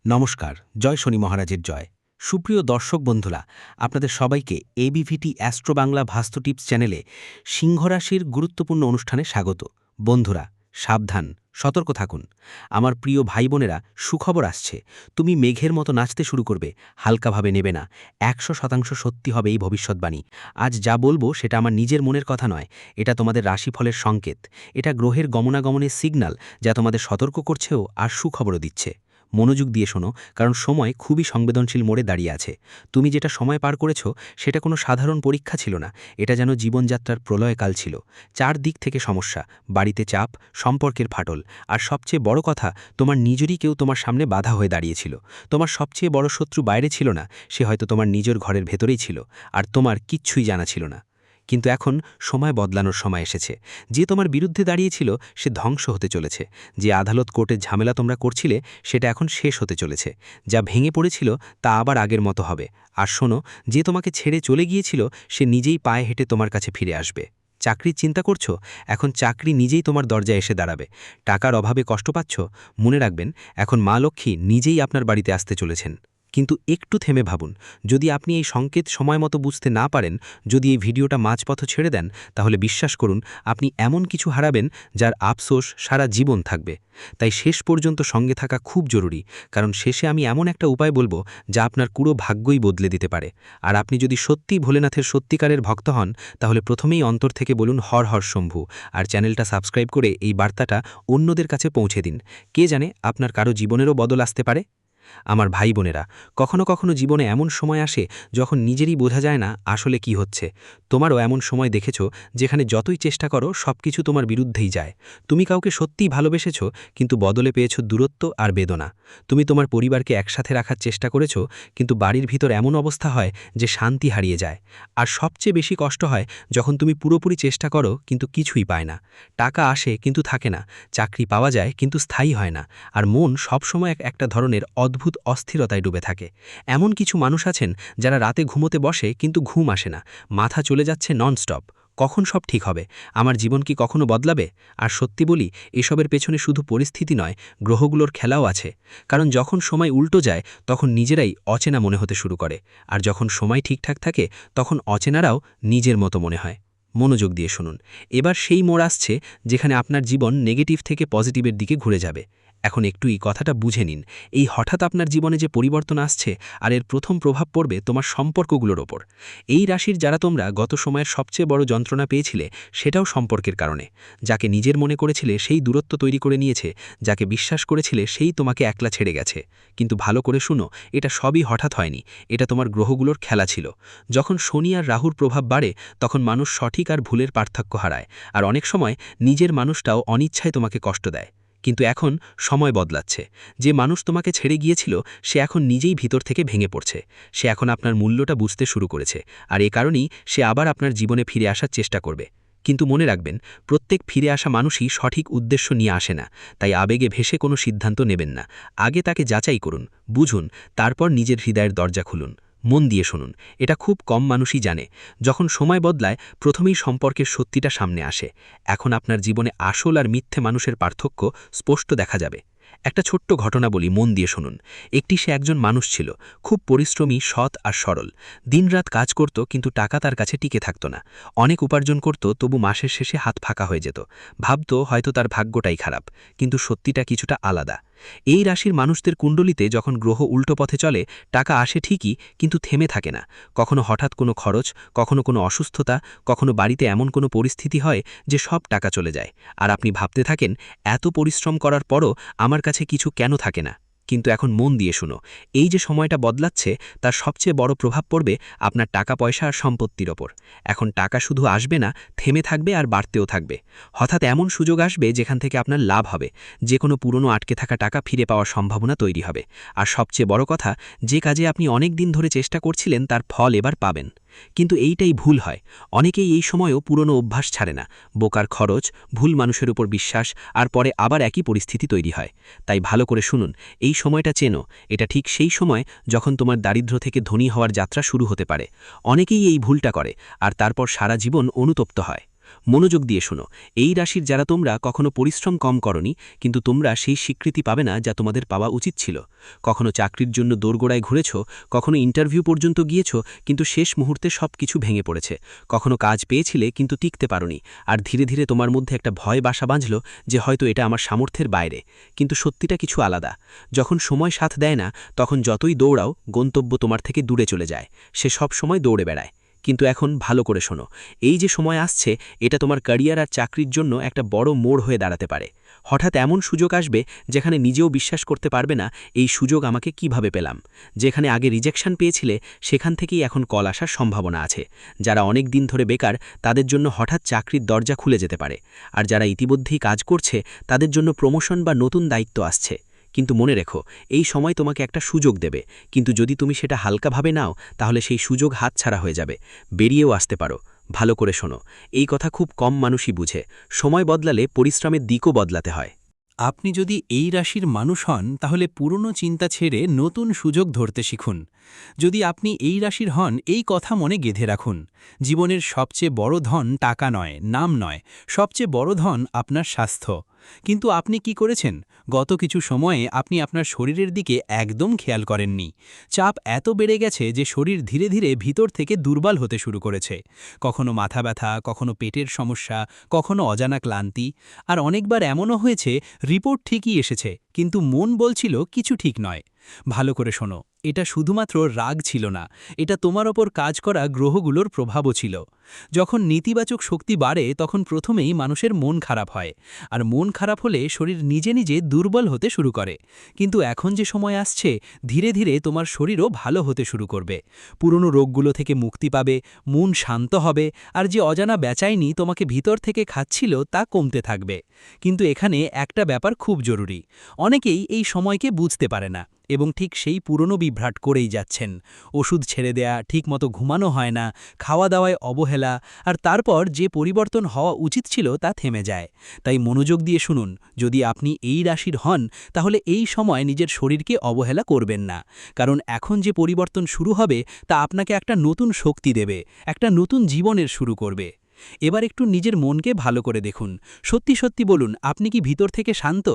নমস্কার, জয় শনি মহারাজের জয়। সুপ্রিয় দর্শক বন্ধুরা, আপনাদের সবাইকে এবিভিটি অ্যাস্ট্রো বাংলা ভাস্তু টিপস চ্যানেলে সিংহরাশির গুরুত্বপূর্ণ অনুষ্ঠানে স্বাগত। বন্ধুরা, সাবধান, সতর্ক থাকুন। আমার প্রিয় ভাই বোনেরা, সুখবর আসছে। তুমি মেঘের মতো নাচতে শুরু করবে, হালকাভাবে নেবে না। ১০০% সত্যি হবে এই ভবিষ্যৎবাণী। আজ যা বলবো সেটা আমার নিজের মনের কথা নয়, এটা তোমাদের রাশিফলের সংকেত। এটা গ্রহের গমনাগমনের সিগন্যাল, যা তোমাদের সতর্ক করছেও আর সুখবরও দিচ্ছে। মনোযোগ দিয়ে শোনো, কারণ সময় খুবই সংবেদনশীল মোড়ে দাঁড়িয়ে আছে। তুমি যেটা সময় পার করেছ সেটা কোনো সাধারণ পরীক্ষা ছিল না, এটা যেন জীবনযাত্রার প্রলয়কাল ছিল। চারদিক থেকে সমস্যা, বাড়িতে চাপ, সম্পর্কের ফাটল, আর সবচেয়ে বড় কথা, তোমার নিজেরই কেউ তোমার সামনে বাধা হয়ে দাঁড়িয়েছিল। তোমার সবচেয়ে বড় শত্রু বাইরে ছিল না, সে হয়তো তোমার নিজের ঘরের ভেতরেই ছিল, আর তোমার কিচ্ছুই জানা ছিল না। কিন্তু এখন সময় বদলানোর সময় এসেছে। যে তোমার বিরুদ্ধে দাঁড়িয়েছিল সে ধ্বংস হতে চলেছে। যে আদালত কোর্টের ঝামেলা তোমরা করছিলে সেটা এখন শেষ হতে চলেছে। যা ভেঙে পড়েছিল তা আবার আগের মতো হবে। আর শোনো, যে তোমাকে ছেড়ে চলে গিয়েছিল সে নিজেই পায়ে হেঁটে তোমার কাছে ফিরে আসবে। চাকরির চিন্তা করছো? এখন চাকরি নিজেই তোমার দরজায় এসে দাঁড়াবে। টাকার অভাবে কষ্ট পাচ্ছ? মনে রাখবেন, এখন মা লক্ষ্মী নিজেই আপনার বাড়িতে আসতে চলেছেন। কিন্তু একটু থেমে ভাবুন, যদি আপনি এই সংকেত সময় মতো বুঝতে না পারেন, যদি এই ভিডিওটা মাঝপথ ছেড়ে দেন, তাহলে বিশ্বাস করুন আপনি এমন কিছু হারাবেন যার আফসোস সারা জীবন থাকবে। তাই শেষ পর্যন্ত সঙ্গে থাকা খুব জরুরি, কারণ শেষে আমি এমন একটা উপায় বলবো যা আপনার পুরো ভাগ্যই বদলে দিতে পারে। আর আপনি যদি সত্যিই ভোলেনাথের সত্যিকারের ভক্ত হন, তাহলে প্রথমেই অন্তর থেকে বলুন হর হর শম্ভু, আর চ্যানেলটা সাবস্ক্রাইব করে এই বার্তাটা অন্যদের কাছে পৌঁছে দিন। কে জানে, আপনার কারো জীবনেরও বদল আসতে পারে। আমার ভাই বোনেরা, কখনো কখনো জীবনে এমন সময় আসে যখন নিজেরই বোঝা যায় না আসলে কি হচ্ছে। তোমারও এমন সময় দেখেছ যেখানে যতই চেষ্টা করো সবকিছু তোমার বিরুদ্ধেই যায়। তুমি কাউকে সত্যিই ভালোবেসেছ, কিন্তু বদলে পেয়েছ দূরত্ব আর বেদনা। তুমি তোমার পরিবারকে একসাথে রাখার চেষ্টা করেছ, কিন্তু বাড়ির ভিতর এমন অবস্থা হয় যে শান্তি হারিয়ে যায়। আর সবচেয়ে বেশি কষ্ট হয় যখন তুমি পুরোপুরি চেষ্টা করো কিন্তু কিছুই পায় না। টাকা আসে কিন্তু থাকে না, চাকরি পাওয়া যায় কিন্তু স্থায়ী হয় না, আর মন সবসময় একটা ধরনের অদ্ভুত অস্থিরতায় ডুবে থাকে। এমন কিছু মানুষ আছেন যারা রাতে ঘুমোতে বসে কিন্তু ঘুম আসে না, মাথা চলে যাচ্ছে ননস্টপ। কখন সব ঠিক হবে? আমার জীবন কি কখনো বদলাবে? আর সত্যি বলি, এসবের পেছনে শুধু পরিস্থিতি নয়, গ্রহগুলোর খেলাও আছে। কারণ যখন সময় উল্টো যায় তখন নিজেরাই অচেনা মনে হতে শুরু করে, আর যখন সময় ঠিকঠাক থাকে তখন অচেনারাও নিজের মতো মনে হয়। মনোযোগ দিয়ে শুনুন, এবার সেই মোড় আসছে যেখানে আপনার জীবন নেগেটিভ থেকে পজিটিভের দিকে ঘুরে যাবে। এখন একটু এই কথাটা বুঝে নিন, এই হঠাৎ আপনার জীবনে যে পরিবর্তন আসছে, আর এর প্রথম প্রভাব পড়বে তোমার সম্পর্কগুলোর ওপর। এই রাশির যারা তোমরা গত সময়ের সবচেয়ে বড় যন্ত্রণা পেয়েছিলে, সেটাও সম্পর্কের কারণে। যাকে নিজের মনে করেছিলে সেই দূরত্ব তৈরি করে নিয়েছে, যাকে বিশ্বাস করেছিলে সেই তোমাকে একলা ছেড়ে গেছে। কিন্তু ভালো করে শুনো, এটা সবই হঠাৎ হয়নি, এটা তোমার গ্রহগুলোর খেলা ছিল। যখন শনি আর রাহুর প্রভাব বাড়ে তখন মানুষ সঠিক আর ভুলের পার্থক্য হারায়, আর অনেক সময় নিজের মানুষটাও অনিচ্ছায় তোমাকে কষ্ট দেয়। কিন্তু এখন সময় বদলাচ্ছে। যে মানুষ তোমাকে ছেড়ে গিয়েছিল সে এখন নিজেই ভিতর থেকে ভেঙে পড়ছে। সে এখন আপনার মূল্যটা বুঝতে শুরু করেছে, আর এ কারণেই সে আবার আপনার জীবনে ফিরে আসার চেষ্টা করবে। কিন্তু মনে রাখবেন, প্রত্যেক ফিরে আসা মানুষই সঠিক উদ্দেশ্য নিয়ে আসে না। তাই আবেগে ভেসে কোনো সিদ্ধান্ত নেবেন না। আগে তাকে যাচাই করুন, বুঝুন, তারপর নিজের হৃদয়ের দরজা খুলুন। মন দিয়ে শুনুন, এটা খুব কম মানুষই জানে। যখন সময় বদলায় প্রথমেই সম্পর্কের সত্যিটা সামনে আসে। এখন আপনার জীবনে আসল আর মিথ্যে মানুষের পার্থক্য স্পষ্ট দেখা যাবে। একটা ছোট্ট ঘটনা বলি, মন দিয়ে শুনুন। সে একজন মানুষ ছিল, খুব পরিশ্রমী, সৎ আর সরল। দিনরাত কাজ করত কিন্তু টাকা তার কাছে টিকে থাকত না। অনেক উপার্জন করত, তবু মাসের শেষে হাত ফাঁকা হয়ে যেত। ভাবত হয়তো তার ভাগ্যটাই খারাপ, কিন্তু সত্যিটা কিছুটা আলাদা। এই রাশির মানুষদের কুণ্ডলিতে যখন গ্রহ উল্টো পথে চলে, টাকা আসে ঠিকই কিন্তু থেমে থাকে না। কখনো হঠাৎ কোনো খরচ, কখনো কোনো অসুস্থতা, কখনো বাড়িতে এমন কোনো পরিস্থিতি হয় যে সব টাকা চলে যায়। আর আপনি ভাবতে থাকেন, এত পরিশ্রম করার পরও আমার কাছে কিছু কেন থাকে না? কিন্তু এখন মন দিয়ে শুনো, এই যে সময়টা বদলাচ্ছে তার সবচেয়ে বড় প্রভাব পড়বে আপনার টাকা পয়সা আর সম্পত্তির ওপর। এখন টাকা শুধু আসবে না, থেমে থাকবে আর বাড়তেও থাকবে। হঠাৎ এমন সুযোগ আসবে যেখান থেকে আপনার লাভ হবে। যে কোনো পুরনো আটকে থাকা টাকা ফিরে পাওয়ার সম্ভাবনা তৈরি হবে। আর সবচেয়ে বড় কথা, যে কাজে আপনি অনেক দিন ধরে চেষ্টা করছিলেন তার ফল এবার পাবেন। কিন্তু এইটাই ভুল হয়, অনেকেই এই সময়ও পুরনো অভ্যাস ছাড়ে না। বোকার খরচ, ভুল মানুষের উপর বিশ্বাস, আর পরে আবার একই পরিস্থিতি তৈরি হয়। তাই ভালো করে শুনুন, এই সময়টা চেনো। এটা ঠিক সেই সময় যখন তোমার দারিদ্র্য থেকে ধনী হওয়ার যাত্রা শুরু হতে পারে। অনেকেই এই ভুলটা করে আর তারপর সারা জীবন অনুতপ্ত হয়। মনোযোগ দিয়ে শোনো, এই রাশির যারা তোমরা কখনো পরিশ্রম কম করনি, কিন্তু তোমরা সেই স্বীকৃতি পাবে না যা তোমাদের পাওয়া উচিত ছিল। কখনো চাকরির জন্য দোরগোড়ায় ঘুরেছ, কখনো ইন্টারভিউ পর্যন্ত গিয়েছ, কিন্তু শেষ মুহূর্তে সব কিছু ভেঙে পড়েছে। কখনো কাজ পেয়েছিলে কিন্তু টিকতে পারোনি, আর ধীরে ধীরে তোমার মধ্যে একটা ভয় বাসা বাঁধল যে হয়তো এটা আমার সামর্থ্যের বাইরে। কিন্তু সত্যিটা কিছু আলাদা। যখন সময় সাথ দেয় না, তখন যতই দৌড়াও গন্তব্য তোমার থেকে দূরে চলে যায়। সে সব সময় দৌড়ে বেড়ায়। কিন্তু এখন ভালো করে শোনো, এই যে সময় আসছে, এটা তোমার ক্যারিয়ার আর চাকরির জন্য একটা বড় মোড় হয়ে দাঁড়াতে পারে। হঠাৎ এমন সুযোগ আসবে যেখানে নিজেও বিশ্বাস করতে পারবে না এই সুযোগ আমাকে কিভাবে পেলাম। যেখানে আগে রিজেকশন পেয়েছিলে, সেখান থেকেই এখন কল আসার সম্ভাবনা আছে। যারা অনেক দিন ধরে বেকার, তাদের জন্য হঠাৎ চাকরির দরজা খুলে যেতে পারে। আর যারা ইতিমধ্যেই কাজ করছে, তাদের জন্য প্রমোশন বা নতুন দায়িত্ব আসছে। কিন্তু মনে রেখো, এই সময় তোমাকে একটা সুযোগ দেবে, কিন্তু যদি তুমি সেটা হালকাভাবে নাও, তাহলে সেই সুযোগ হাতছাড়া হয়ে যাবে। বেরিয়েও আসতে পারো। ভালো করে শোনো, এই কথা খুব কম মানুষই বুঝে। সময় বদলালে পরিশ্রমের দিকও বদলাতে হয়। আপনি যদি এই রাশির মানুষ হন, তাহলে পুরনো চিন্তা ছেড়ে নতুন সুযোগ ধরতে শিখুন। যদি আপনি এই রাশির হন, এই কথা মনে গেঁথে রাখুন। জীবনের সবচেয়ে বড় ধন টাকা নয়, নাম নয়, সবচেয়ে বড় ধন আপনার স্বাস্থ্য। কিন্তু আপনি কি করেছেন? গত কিছু সময়ে আপনি আপনার শরীরের দিকে একদম খেয়াল করেননি। চাপ এত বেড়ে গেছে যে শরীর ধীরে ধীরে ভিতর থেকে দুর্বল হতে শুরু করেছে। কখনো মাথা ব্যথা, কখনো পেটের সমস্যা, কখনো অজানা ক্লান্তি। আর অনেকবার এমনও হয়েছে রিপোর্ট ঠিকই এসেছে, কিন্তু মন বলছিল কিছু ঠিক নয়। ভালো করে শোনো, এটা শুধুমাত্র রাগ ছিল না, এটা তোমার ওপর কাজ করা গ্রহগুলোর প্রভাবও ছিল। যখন নেতিবাচক শক্তি বাড়ে, তখন প্রথমেই মানুষের মন খারাপ হয়। আর মন খারাপ হলে শরীর নিজে নিজে দুর্বল হতে শুরু করে। কিন্তু এখন যে সময় আসছে, ধীরে ধীরে তোমার শরীরও ভালো হতে শুরু করবে। পুরনো রোগগুলো থেকে মুক্তি পাবে, মন শান্ত হবে, আর যে অজানা বেচাইনি তোমাকে ভিতর থেকে খাচ্ছিল তা কমতে থাকবে। কিন্তু এখানে একটা ব্যাপার খুব জরুরি। অনেকেই এই সময়কে বুঝতে পারে না এবং ঠিক সেই পুরনো বিভ্রাট করেই যাচ্ছেন। ওষুধ ছেড়ে দেয়া, ঠিকমতো ঘুমানো হয় না, খাওয়া দাওয়ায় অবহেলা, আর তারপর যে পরিবর্তন হওয়া উচিত ছিল তা থেমে যায়। তাই মনোযোগ দিয়ে শুনুন, যদি আপনি এই রাশির হন, তাহলে এই সময় নিজের শরীরকে অবহেলা করবেন না। কারণ এখন যে পরিবর্তন শুরু হবে, তা আপনাকে একটা নতুন শক্তি দেবে, একটা নতুন জীবনের শুরু করবে। এবার একটু নিজের মনকে ভালো করে দেখুন। সত্যি সত্যি বলুন, আপনি কি ভিতর থেকে শান্ত?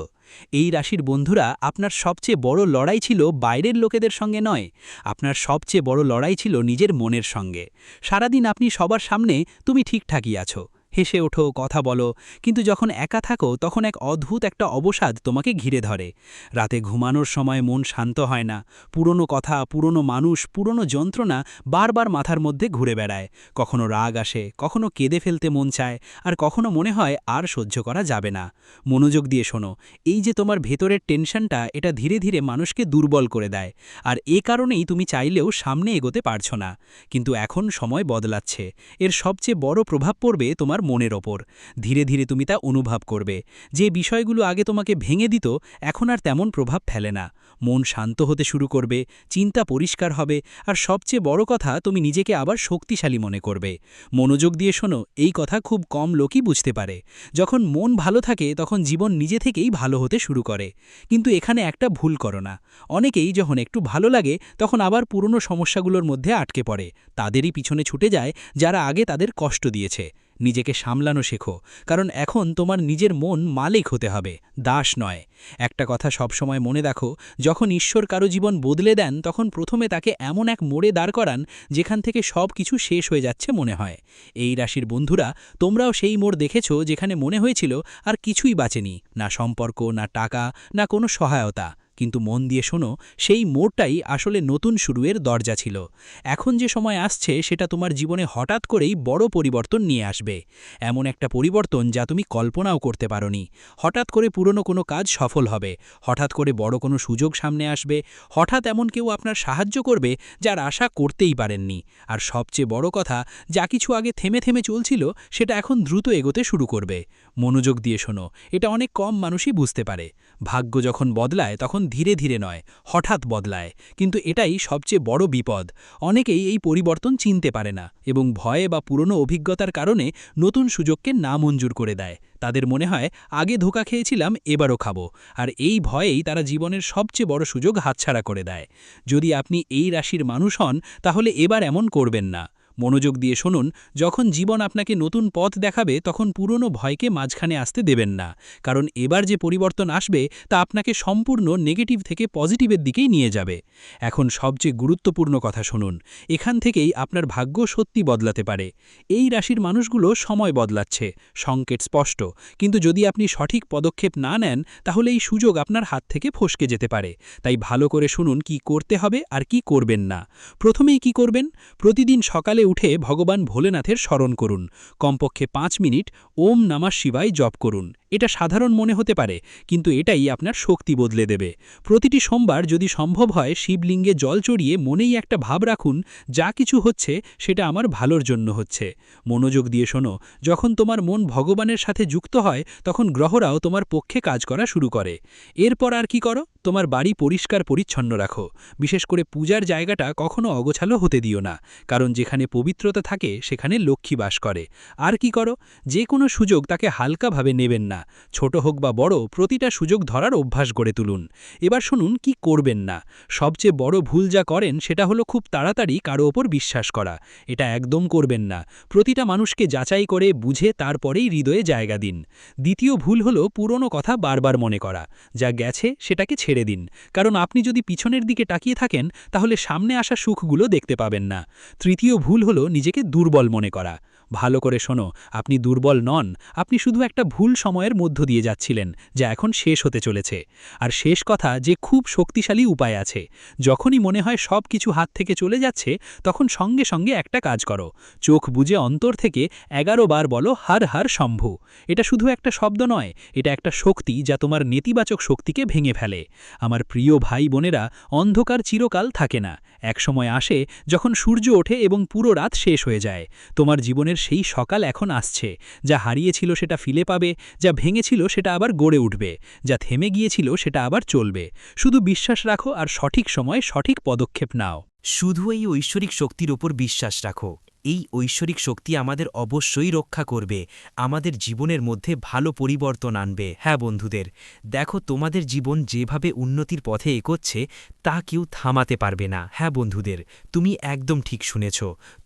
এই রাশির বন্ধুরা, আপনার সবচেয়ে বড় লড়াই ছিল বাইরের লোকেদের সঙ্গে নয়, আপনার সবচেয়ে বড় লড়াই ছিল নিজের মনের সঙ্গে। সারাদিন আপনি সবার সামনে তুমি ঠিকঠাকই আছো, হেসে ওঠো, কথা বলো, কিন্তু যখন একা থাকো তখন এক অদ্ভুত একটা অবসাদ তোমাকে ঘিরে ধরে। রাতে ঘুমানোর সময় মন শান্ত হয় না, পুরনো কথা, পুরনো মানুষ, পুরনো যন্ত্রণা বারবার মাথার মধ্যে ঘুরে বেড়ায়। কখনো রাগ আসে, কখনো কেঁদে ফেলতে মন চায়, আর কখনো মনে হয় আর সহ্য করা যাবে না। মনোযোগ দিয়ে শোনো, এই যে তোমার ভেতরের টেনশনটা, এটা ধীরে ধীরে মানুষকে দুর্বল করে দেয়। আর এ কারণেই তুমি চাইলেও সামনে এগোতে পারছো না। কিন্তু এখন সময় বদলাচ্ছে। এর সবচেয়ে বড় প্রভাব পড়বে তোমার মনের ওপর। ধীরে ধীরে তুমি তা অনুভব করবে। যে বিষয়গুলো আগে তোমাকে ভেঙে দিত, এখন আর তেমন প্রভাব ফেলে না। মন শান্ত হতে শুরু করবে, চিন্তা পরিষ্কার হবে, আর সবচেয়ে বড় কথা, তুমি নিজেকে আবার শক্তিশালী মনে করবে। মনোযোগ দিয়ে শোনো, এই কথা খুব কম লোকই বুঝতে পারে। যখন মন ভালো থাকে, তখন জীবন নিজে থেকেই ভালো হতে শুরু করে। কিন্তু এখানে একটা ভুল করো না। অনেকেই যখন একটু ভালো লাগে, তখন আবার পুরনো সমস্যাগুলোর মধ্যে আটকে পড়ে। তাদেরই পিছনে ছুটে যায় যারা আগে তাদের কষ্ট দিয়েছে। নিজেকে সামলানো শেখো, কারণ এখন তোমার নিজের মন মালিক হতে হবে, দাস নয়। একটা কথা সবসময় মনে রাখো, যখন ঈশ্বর কারো জীবন বদলে দেন, তখন প্রথমে তাকে এমন এক মোড়ে দাঁড় করান যেখান থেকে সব কিছু শেষ হয়ে যাচ্ছে মনে হয়। এই রাশির বন্ধুরা, তোমরাও সেই মোড় দেখেছো যেখানে মনে হয়েছিল আর কিছুই বাঁচেনি, না সম্পর্ক, না টাকা, না কোনো সহায়তা। কিন্তু মন দিয়ে শোনো, সেই মোড়টাই আসলে নতুন শুরুয়ের দরজা ছিল। এখন যে সময় আসছে, সেটা তোমার জীবনে হঠাৎ করেই বড় পরিবর্তন নিয়ে আসবে। এমন একটা পরিবর্তন যা তুমি কল্পনাও করতে পারোনি। হঠাৎ করে পুরনো কোনো কাজ সফল হবে, হঠাৎ করে বড় কোনো সুযোগ সামনে আসবে, হঠাৎ এমন কেউ আপনার সাহায্য করবে যার আশা করতেই পারেননি। আর সবচেয়ে বড় কথা, যা কিছু আগে থেমে থেমে চলছিল, সেটা এখন দ্রুত এগোতে শুরু করবে। মনোযোগ দিয়ে শোনো, এটা অনেক কম মানুষই বুঝতে পারে। ভাগ্য যখন বদলায়, তখন ধীরে ধীরে নয়, হঠাৎ বদলায়। কিন্তু এটাই সবচেয়ে বড় বিপদ। অনেকেই এই পরিবর্তন চিনতে পারে না এবং ভয়ে বা পুরনো অভিজ্ঞতার কারণে নতুন সুযোগকে নামঞ্জুর করে দেয়। তাদের মনে হয়, আগে ধোঁকা খেয়েছিলাম, এবারও খাবো। আর এই ভয়েই তারা জীবনের সবচেয়ে বড় সুযোগ হাতছাড়া করে দেয়। যদি আপনি এই রাশির মানুষ হন, তাহলে এবার এমন করবেন না। মনোযোগ দিয়ে শুনুন, যখন জীবন আপনাকে নতুন পথ দেখাবে তখন পুরনো ভয়কে মাঝখানে আসতে দেবেন না, কারণ এবার যে পরিবর্তন আসবে তা আপনাকে সম্পূর্ণ নেগেটিভ থেকে পজিটিভের দিকেই নিয়ে যাবে। এখন সবচেয়ে গুরুত্বপূর্ণ কথা শুনুন, এখান থেকেই আপনার ভাগ্য সত্যি বদলাতে পারে। এই রাশির মানুষগুলো সময় বদলাচ্ছে, সংকেত স্পষ্ট, কিন্তু যদি আপনি সঠিক পদক্ষেপ না নেন তাহলে এই সুযোগ আপনার হাত থেকে ফসকে যেতে পারে। তাই ভালো করে শুনুন কি করতে হবে আর কি করবেন না। প্রথমেই কি করবেন? প্রতিদিন সকালে উঠে ভগবান ভোলেনাথের স্মরণ করুন। কমপক্ষে 5 মিনিট ওম নমঃ শিবায় জপ করুন। এটা সাধারণ মনে হতে পারে, কিন্তু এটাই আপনার শক্তি বদলে দেবে। প্রতিটি সোমবার যদি সম্ভব হয় শিবলিঙ্গে জল চড়িয়ে মনেই একটা ভাব রাখুন, যা কিছু হচ্ছে সেটা আমার ভালোর জন্য হচ্ছে। মনোযোগ দিয়ে শোনো, যখন তোমার মন ভগবানের সাথে যুক্ত হয় তখন গ্রহরাও তোমার পক্ষে কাজ করা শুরু করে। এরপর আর কি করো? তোমার বাড়ি পরিষ্কার পরিচ্ছন্ন রাখো। বিশেষ করে পূজার জায়গাটা কখনো অগোছালো হতে দিও না, কারণ যেখানে পবিত্রতা থাকে সেখানে লক্ষ্মী বাস করে। আর কি করো? যে কোনো সুযোগ তাকে হালকাভাবে নেবেন না। ছোট হোক বা বড়, প্রতিটা সুযোগ ধরার অভ্যাস গড়ে তুলুন। এবার শুনুন কি করবেন না। সবচেয়ে বড় ভুল যা করেন সেটা হলো খুব তাড়াতাড়ি কারো ওপর বিশ্বাস করা। এটা একদম করবেন না। প্রতিটা মানুষকে যাচাই করে বুঝে তারপরেই হৃদয়ে জায়গা দিন। দ্বিতীয় ভুল হলো পুরনো কথা বারবার মনে করা। যা গেছে সেটাকে ছেড়ে দিন, কারণ আপনি যদি পিছনের দিকে তাকিয়ে থাকেন তাহলে সামনে আসা সুখগুলো দেখতে পাবেন না। তৃতীয় ভুল হলো নিজেকে দুর্বল মনে করা। ভালো করে শোনো, আপনি দুর্বল নন, আপনি শুধু একটা ভুল সময়ের মধ্য দিয়ে যাচ্ছিলেন, যা এখন শেষ হতে চলেছে। আর শেষ কথা, যে খুব শক্তিশালী উপায় আছে। যখনই মনে হয় সব কিছু হাত থেকে চলে যাচ্ছে তখন সঙ্গে সঙ্গে একটা কাজ করো। চোখ বুজে অন্তর থেকে 11 বার বলো হর হর শম্ভু। এটা শুধু একটা শব্দ নয়, এটা একটা শক্তি যা তোমার নেতিবাচক শক্তিকে ভেঙে ফেলে। আমার প্রিয় ভাই বোনেরা, অন্ধকার চিরকাল থাকে না। এক সময় আসে যখন সূর্য ওঠে এবং পুরো রাত শেষ হয়ে যায়। তোমার জীবনের সেই সকাল এখন আসছে। যা হারিয়েছিল সেটা ফিরে পাবে, যা ভেঙেছিল সেটা আবার গড়ে উঠবে, যা থেমে গিয়েছিল সেটা আবার চলবে। শুধু বিশ্বাস রাখো আর সঠিক সময়ে সঠিক পদক্ষেপ নাও। শুধু এই ঐশ্বরিক শক্তির ওপর বিশ্বাস রাখো। এই ঐশ্বরিক শক্তি আমাদের অবশ্যই রক্ষা করবে, আমাদের জীবনের মধ্যে ভালো পরিবর্তন আনবে। হ্যাঁ বন্ধুদের, দেখো তোমাদের জীবন যেভাবে উন্নতির পথে এগোচ্ছে তা কেউ থামাতে পারবে না। হ্যাঁ বন্ধুদের, তুমি একদম ঠিক শুনেছ।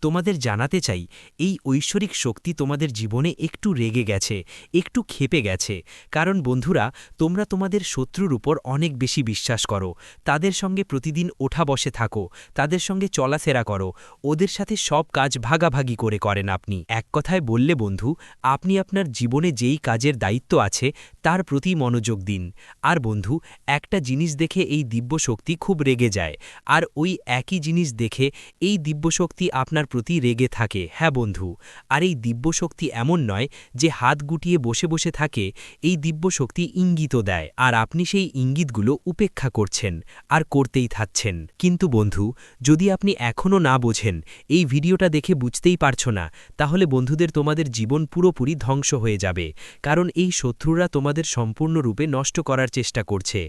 তোমাদের জানাতে চাই, এই ঐশ্বরিক শক্তি তোমাদের জীবনে একটু রেগে গেছে, একটু ক্ষেপে গেছে। কারণ বন্ধুরা, তোমরা তোমাদের শত্রুর উপর অনেক বেশি বিশ্বাস করো, তাদের সঙ্গে প্রতিদিন ওঠা বসে থাকো, তাদের সঙ্গে চলাফেরা করো, ওদের সাথে সব কাজ ভাগাভাগি করে করেন আপনি। এক কথায় বললে বন্ধু, আপনি আপনার জীবনে যেই কাজের দায়িত্ব আছে তার প্রতি মনোযোগ দিন। আর বন্ধু, একটা জিনিস দেখে এই দিব্যশক্তি খুব রেগে যায়, আর ওই একই জিনিস দেখে এই দিব্যশক্তি আপনার প্রতি রেগে থাকে। হ্যাঁ বন্ধু, আর এই দিব্যশক্তি এমন নয় যে হাত গুটিয়ে বসে বসে থাকে, এই দিব্যশক্তি ইঙ্গিত দেয়, আর আপনি সেই ইঙ্গিতগুলো উপেক্ষা করছেন আর করতেই থাকছেন। কিন্তু বন্ধু, যদি আপনি এখনও না বোঝেন, এই ভিডিওটা দেখে বুঝতেই পারছো না, তাহলে বন্ধুদের তোমাদের জীবন পুরোপুরি ধ্বংস হয়ে যাবে। কারণ এই শত্রুরা তোমাদের সম্পূর্ণরূপে নষ্ট করার চেষ্টা করছে।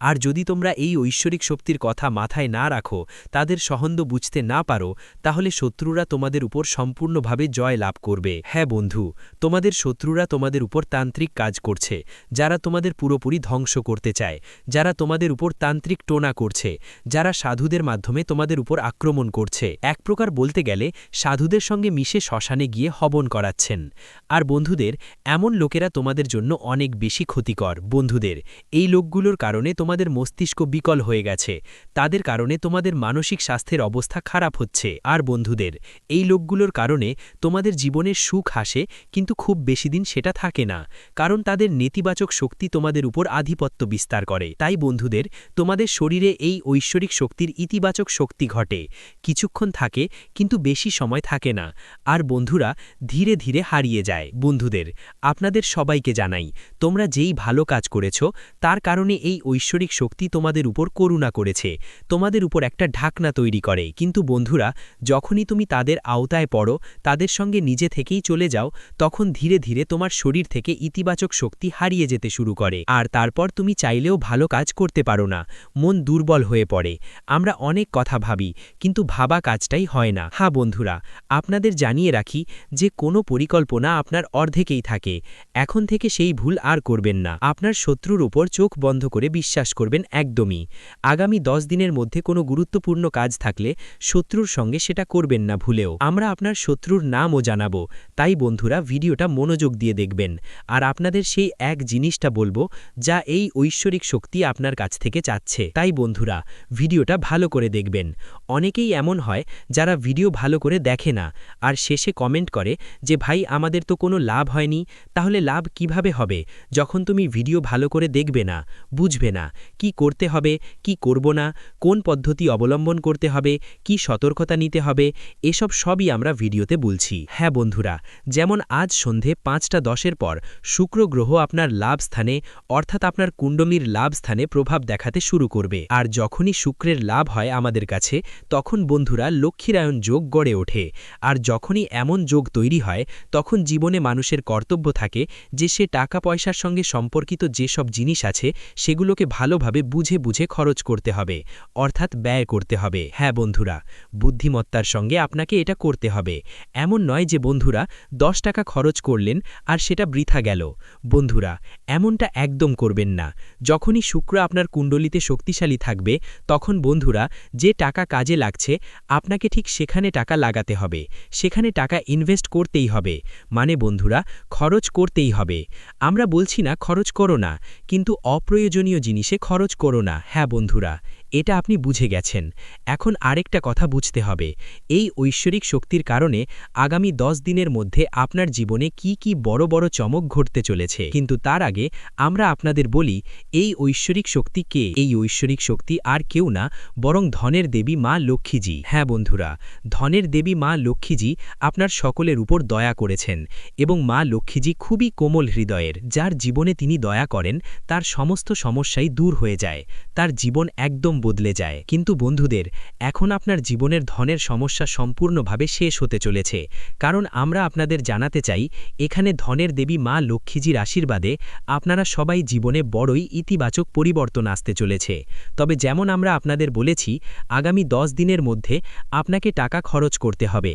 আর যদি তোমরা এই ঐশ্বরিক শক্তির কথা মাথায় না রাখো, তাদের সহন্দ বুঝতে না পারো, তাহলে শত্রুরা তোমাদের উপর সম্পূর্ণভাবে জয় লাভ করবে। হ্যাঁ বন্ধু, তোমাদের শত্রুরা তোমাদের উপর তান্ত্রিক কাজ করছে, যারা তোমাদের পুরোপুরি ধ্বংস করতে চায়, যারা তোমাদের উপর তান্ত্রিক টোনা করছে, যারা সাধুদের মাধ্যমে তোমাদের উপর আক্রমণ করছে। এক প্রকার বলতে গেলে সাধুদের সঙ্গে মিশে শ্মশানে গিয়ে হবন করাচ্ছেন। আর বন্ধুদের, এমন লোকেরা তোমাদের জন্য অনেক বেশি ক্ষতিকর। বন্ধুদের, এই লোকগুলোর কারণে তোমাদের মস্তিষ্ক বিকল হয়ে গেছে, তাদের কারণে তোমাদের মানসিক স্বাস্থ্যের অবস্থা খারাপ হচ্ছে। আর বন্ধুদের, এই লোকগুলোর কারণে তোমাদের জীবনের সুখ আসে, কিন্তু খুব বেশি দিন সেটা থাকে না, কারণ তাদের নেতিবাচক শক্তি তোমাদের উপর আধিপত্য বিস্তার করে। তাই বন্ধুদের, তোমাদের শরীরে এই ঐশ্বরিক শক্তির ইতিবাচক শক্তি ঘটে, কিছুক্ষণ থাকে কিন্তু বেশি সময় থাকে না। আর বন্ধুরা, ধীরে ধীরে হারিয়ে যায়। বন্ধুদের, আপনাদের সবাইকে জানাই, তোমরা যেই ভালো কাজ করেছ তার কারণে এই ঐশ্বরিক শক্তি তোমাদের উপর করুণা করেছে, তোমাদের উপর একটা ঢাকনা তৈরি করে। কিন্তু বন্ধুরা, যখনই তুমি তাদের আওতায় পড়ো, তাদের সঙ্গে নিজে থেকেই চলে যাও, তখন ধীরে ধীরে তোমার শরীর থেকে ইতিবাচক শক্তি হারিয়ে যেতে শুরু করে। আর তারপর তুমি চাইলেও ভালো কাজ করতে পারো না, মন দুর্বল হয়ে পড়ে। আমরা অনেক কথা ভাবি, কিন্তু ভাবা কাজটাই হয় না। হ্যাঁ বন্ধুরা, আপনাদের জানিয়ে রাখি যে কোনো পরিকল্পনা আপনার অর্ধেকেই থাকে। এখন থেকে সেই ভুল আর করবেন না। আপনার শত্রুর উপর চোখ বন্ধ করে বিশ্বাস করবেন একদমই। আগামী 10 দিনের মধ্যে কোনো গুরুত্বপূর্ণ কাজ থাকলে শত্রুর সঙ্গে সেটা করবেন না ভুলেও। আমরা আপনার শত্রুর নামও জানাবো, তাই বন্ধুরা ভিডিওটা মনোযোগ দিয়ে দেখবেন। আর আপনাদের সেই এক জিনিসটা বলবো যা এই ঐশ্বরিক শক্তি আপনার কাছ থেকে চাচ্ছে। তাই বন্ধুরা ভিডিওটা ভালো করে দেখবেন। অনেকেই এমন হয় যারা ভিডিও ভালো করে দেখে না আর শেষে কমেন্ট করে যে ভাই আমাদের তো কোনো লাভ হয়নি। তাহলে লাভ কিভাবে হবে যখন তুমি ভিডিও ভালো করে দেখবে না, বুঝবে না কি করতে হবে, কি করব না, কোন পদ্ধতি অবলম্বন করতে হবে, কি সতর্কতা নিতে হবে, এসব সবই আমরা ভিডিওতে বলছি। হ্যাঁ বন্ধুরা, যেমন আজ সন্ধে 5:10 পর শুক্র গ্রহ আপনার লাভ স্থানে অর্থাৎ আপনার কুণ্ডলীর লাভ স্থানে প্রভাব দেখাতে শুরু করবে। আর যখনই শুক্রের লাভ হয় আমাদের কাছে, তখন বন্ধুরা লক্ষ্মীরায়ণ যোগ গড়ে ওঠে। আর যখনই এমন যোগ তৈরি হয় তখন জীবনে মানুষের কর্তব্য থাকে যে সে টাকা পয়সার সঙ্গে সম্পর্কিত যেসব জিনিস আছে সেগুলোকে ভালোভাবে বুঝে বুঝে খরচ করতে হবে, অর্থাৎ ব্যয় করতে হবে। হ্যাঁ বন্ধুরা, বুদ্ধিমত্তার সঙ্গে আপনাকে এটা করতে হবে। এমন নয় যে বন্ধুরা 10 টাকা খরচ করলেন আর সেটা বৃথা গেল। বন্ধুরা এমনটা একদম করবেন না। যখনই শুক্র আপনার কুণ্ডলিতে শক্তিশালী থাকবে তখন বন্ধুরা যে টাকা কাজে লাগছে আপনাকে ঠিক সেখানে টাকা লাগাতে হবে, সেখানে টাকা ইনভেস্ট করতেই হবে। মানে বন্ধুরা খরচ করতেই হবে। আমরা বলছি না খরচ করো না, কিন্তু অপ্রয়োজনীয় জিনিসে খরচ করো না। হ্যাঁ বন্ধুরা, এটা আপনি বুঝে গেছেন। এখন আরেকটা কথা বুঝতে হবে, এই ঐশ্বরিক শক্তির কারণে আগামী 10 দিনের মধ্যে আপনার জীবনে কি কি বড় বড় চমক ঘটতে চলেছে। কিন্তু তার আগে আমরা আপনাদের বলি এই ঐশ্বরিক শক্তি কে। এই ঐশ্বরিক শক্তি আর কেউ না বরং ধনের দেবী মা লক্ষ্মীজি। হ্যাঁ বন্ধুরা, ধনের দেবী মা লক্ষ্মীজি আপনার সকলের উপর দয়া করেছেন এবং মা লক্ষ্মীজি খুবই কোমল হৃদয়ের। যার জীবনে তিনি দয়া করেন তার সমস্ত সমস্যাই দূর হয়ে যায়, তার জীবন একদম বদলে যায়। কিন্তু বন্ধুদের এখন আপনার জীবনের ধনের সমস্যা সম্পূর্ণভাবে শেষ হতে চলেছে, কারণ আমরা আপনাদের জানাতে চাই এখানে ধনের দেবী মা লক্ষ্মীজির আশীর্বাদে আপনারা সবাই জীবনে বড়ই ইতিবাচক পরিবর্তন আসতে চলেছে। তবে যেমন আমরা আপনাদের বলেছি আগামী 10 দিনের মধ্যে আপনাকে টাকা খরচ করতে হবে।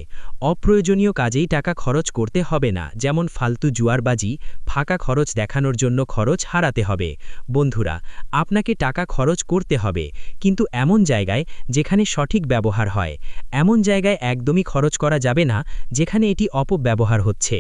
অপ্রয়োজনীয় কাজেই টাকা খরচ করতে হবে না, যেমন ফালতু জুয়ারবাজি, ফাঁকা খরচ দেখানোর জন্য খরচ হারাতে হবে। বন্ধুরা আপনাকে টাকা খরচ করতে হবে, কিন্তু এমন জায়গায় যেখানে সঠিক ব্যবহার হয়। এমন জায়গায় একদমই খরচ করা যাবে না যেখানে এটি অপব্যবহার হচ্ছে।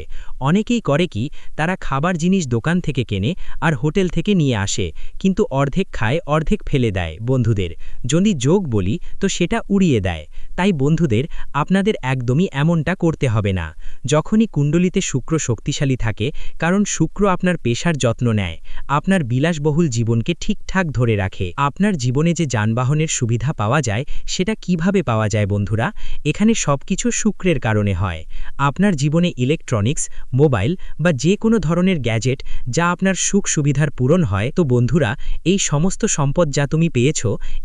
অনেকেই করে কি, তারা খাবার জিনিস দোকান থেকে কেনে আর হোটেল থেকে নিয়ে আসে, কিন্তু অর্ধেক খায় অর্ধেক ফেলে দেয়। বন্ধুদের যদি যোগ বলি তো সেটা উড়িয়ে দেয়। তাই বন্ধুদের আপনাদের একদমই এমনটা করতে হবে না। যখনই কুণ্ডলিতে শুক্র শক্তিশালী থাকে, কারণ শুক্র আপনার পেশার যত্ন নেয়, আপনার বিলাসবহুল জীবনকে ঠিকঠাক ধরে রাখে। আপনার জীবনে যে যানবাহনের সুবিধা পাওয়া যায় সেটা কিভাবে পাওয়া যায় বন্ধুরা? এখানে সবকিছু শুক্রের কারণে হয়। আপনার জীবনে ইলেকট্রনিক্স, মোবাইল বা যে কোনো ধরনের গ্যাজেট যা আপনার সুখ সুবিধার পূরণ হয়, তো বন্ধুরা এই সমস্ত সম্পদ যা তুমি পেয়েছ,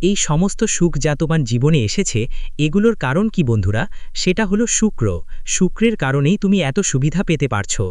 এই সমস্ত সুখ যা তোমার জীবনে এসেছে, এগুলোর কারণ কি বন্ধুরা? সেটা হলো শুক্র। শুক্রের কারণেই তুমি এত সুবিধা পেতে পারছো।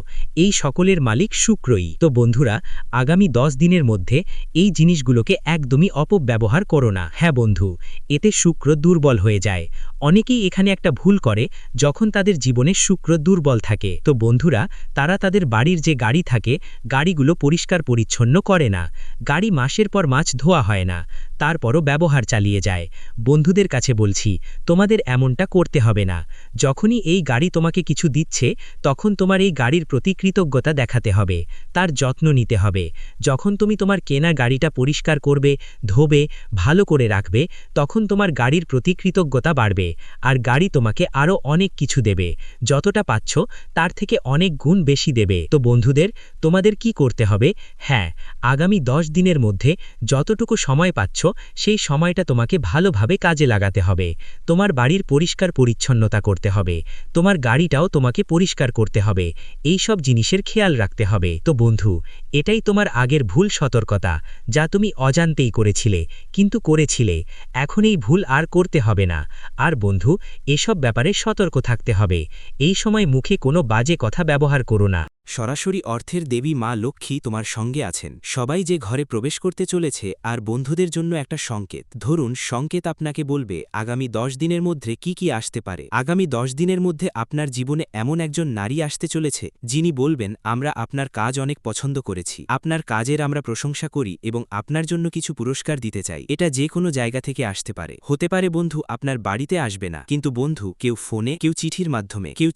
এই সকলের মালিক শুক্রই। তো বন্ধুরা আগামী 10 দিনের মধ্যে এই জিনিসগুলোকে একদমই অপব্যবহার করো না। হ্যাঁ বন্ধু, এতে শুক্র দুর্বল হয়ে যায়। অনেকেই এখানে একটা ভুল করে, যখন তাদের জীবনে শুক্র দুর্বল থাকে তো বন্ধুরা তারা তাদের বাড়ির যে গাড়ি থাকে গাড়িগুলো পরিষ্কার পরিচ্ছন্ন করে না, গাড়ি মাসের পর মাস ধোয়া হয় না, তারপরও ব্যবহার চালিয়ে যায়। বন্ধুদের কাছে বলছি তোমাদের এমনটা করতে হবে না। যখনই এই গাড়ি তোমাকে কিছু দিচ্ছে তখন তোমার এই গাড়ির প্রতি কৃতজ্ঞতা দেখাতে হবে, তার যত্ন নিতে হবে। যখন তুমি তোমার কেনা গাড়িটা পরিষ্কার করবে, ধোবে, ভালো করে রাখবে, তখন তোমার গাড়ির প্রতি কৃতজ্ঞতা বাড়বে আর গাড়ি তোমাকে আরও অনেক কিছু দেবে। যতটা পাচ্ছ তার থেকে অনেক গুণ বেশি দেবে। তো বন্ধুদের তোমাদের কি করতে হবে? হ্যাঁ, আগামী 10 দিনের মধ্যে যতটুকু সময় পাচ্ছ সেই সময়টা তোমাকে ভালোভাবে কাজে লাগাতে হবে। তোমার বাড়ির পরিষ্কার পরিচ্ছন্নতা করতে হবে, তোমার গাড়িটাও তোমাকে পরিষ্কার করতে হবে, এই সব জিনিসের খেয়াল রাখতে হবে। তো বন্ধু এটাই তোমার আগের ভুল সতর্কতা যা তুমি অজান্তেই করেছিলে, কিন্তু করেছিলে। এখন এই ভুল আর করতে হবে না। আর বন্ধু এসব ব্যাপারে সতর্ক থাকতে হবে। এই সময় মুখে কোনো বাজে কথা ব্যবহার করো না। সরাসরি অর্থের দেবী মা লক্ষ্মী তোমার সঙ্গে আছেন। সবাই যে ঘরে প্রবেশ করতে চলেছে আর বন্ধুদের জন্য একটা সংকেত। ধরুন সংকেত আপনাকে বলবে আগামী 10 দিনের মধ্যে কি আসতে পারে। আগামী 10 দিনের মধ্যে আপনার জীবনে এমন একজন নারী আসতে চলেছে যিনি বলবেন, আমরা আপনার কাজ অনেক পছন্দ করেছি, আপনার কাজের আমরা প্রশংসা করি এবং আপনার জন্য কিছু পুরস্কার দিতে চাই। এটা যে কোনো জায়গা থেকে আসতে পারে। হতে পারে বন্ধু আপনার বাড়িতে আসবে না, কিন্তু বন্ধু কেউ ফোনে, কেউ